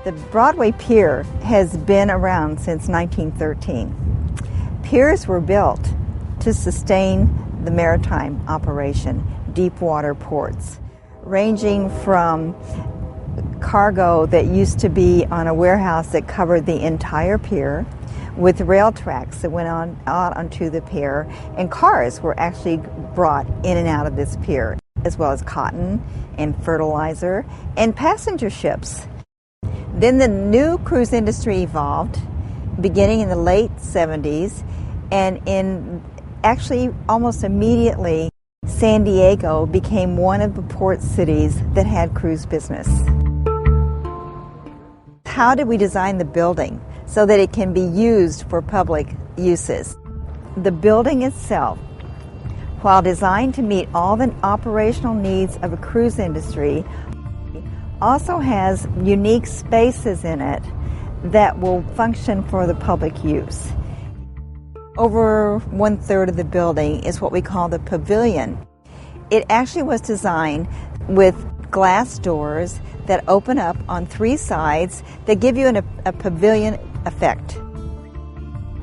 The Broadway Pier has been around since 1913. Piers were built to sustain the maritime operation, deep water ports, ranging from cargo that used to be on a warehouse that covered the entire pier, with rail tracks that went on out onto the pier, and cars were actually brought in and out of this pier, as well as cotton and fertilizer and passenger ships. Then the new cruise industry evolved, beginning in the late 70s, and actually almost immediately, San Diego became one of the port cities that had cruise business. How did we design the building so that it can be used for public uses? The building itself, while designed to meet all the operational needs of a cruise industry, also has unique spaces in it that will function for the public use. Over 1/3 of the building is what we call the Pavilion. It actually was designed with glass doors that open up on 3 sides that give you a pavilion effect.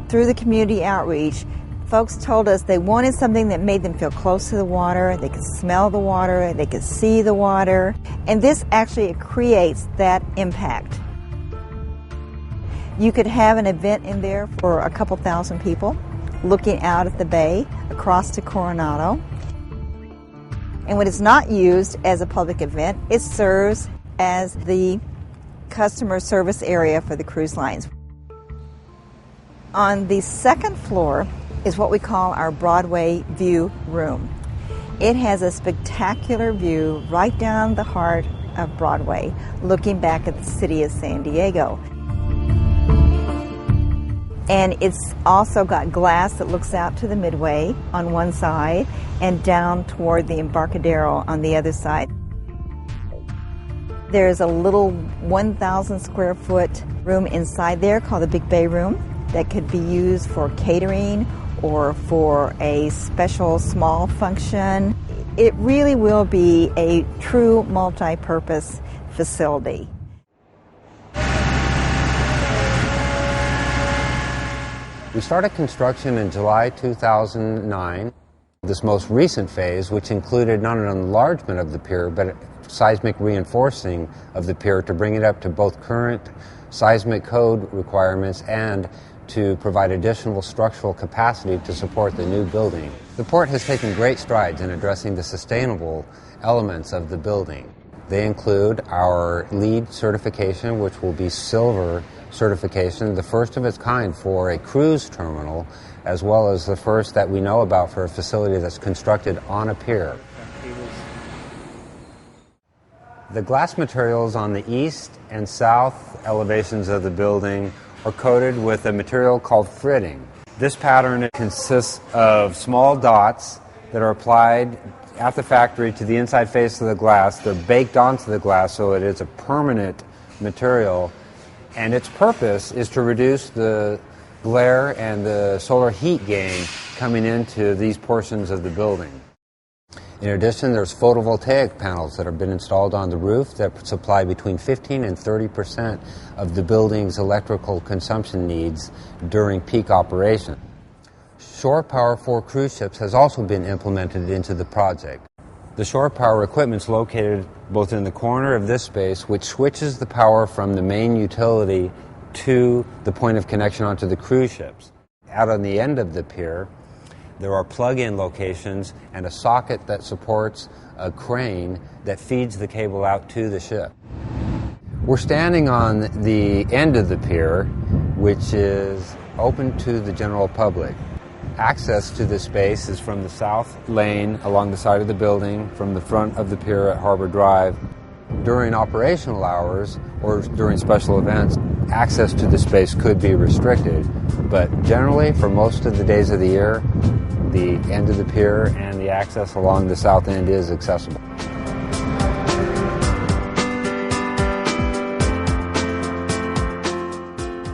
Through the community outreach, folks told us they wanted something that made them feel close to the water, they could smell the water, they could see the water, and this actually creates that impact. You could have an event in there for a couple thousand people looking out at the bay across to Coronado. And when it's not used as a public event, it serves as the customer service area for the cruise lines. On the second floor is what we call our Broadway View Room. It has a spectacular view right down the heart of Broadway, looking back at the city of San Diego. And it's also got glass that looks out to the Midway on one side and down toward the Embarcadero on the other side. There's a little 1,000 square foot room inside there called the BigBay room that could be used for catering or for a special small function. It really will be a true multi-purpose facility. We started construction in July 2009. This most recent phase, which included not an enlargement of the pier, but seismic reinforcing of the pier to bring it up to both current seismic code requirements and to provide additional structural capacity to support the new building. The port has taken great strides in addressing the sustainable elements of the building. They include our LEED certification, which will be silver certification, the first of its kind for a cruise terminal, as well as the first that we know about for a facility that's constructed on a pier. The glass materials on the east and south elevations of the building are coated with a material called fritting. This pattern consists of small dots that are applied at the factory to the inside face of the glass. They're baked onto the glass so it is a permanent material, and its purpose is to reduce the glare and the solar heat gain coming into these portions of the building. In addition, there's photovoltaic panels that have been installed on the roof that supply between 15 and 30% of the building's electrical consumption needs during peak operation. Shore power for cruise ships has also been implemented into the project. The shore power equipment is located both in the corner of this space, which switches the power from the main utility to the point of connection onto the cruise ships. Out on the end of the pier, there are plug-in locations and a socket that supports a crane that feeds the cable out to the ship. We're standing on the end of the pier, which is open to the general public. Access to this space is from the south lane along the side of the building, from the front of the pier at Harbor Drive. During operational hours or during special events, access to the space could be restricted, but generally for most of the days of the year, the end of the pier and the access along the south end is accessible.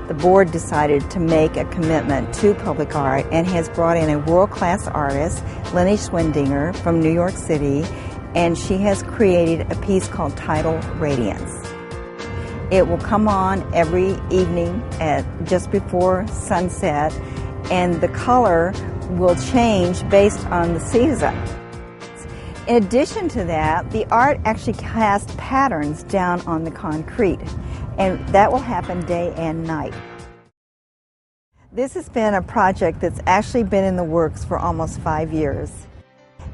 The board decided to make a commitment to public art and has brought in a world-class artist, Lenny Schwindinger from New York City, and she has created a piece called Tidal Radiance. It will come on every evening at just before sunset, and the color will change based on the season. In addition to that, the art actually casts patterns down on the concrete, and that will happen day and night. This has been a project that's actually been in the works for almost 5 years.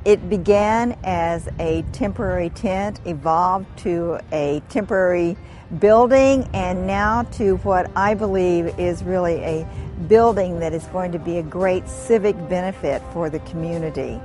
It began as a temporary tent, evolved to a temporary building, and now to what I believe is really a building that is going to be a great civic benefit for the community.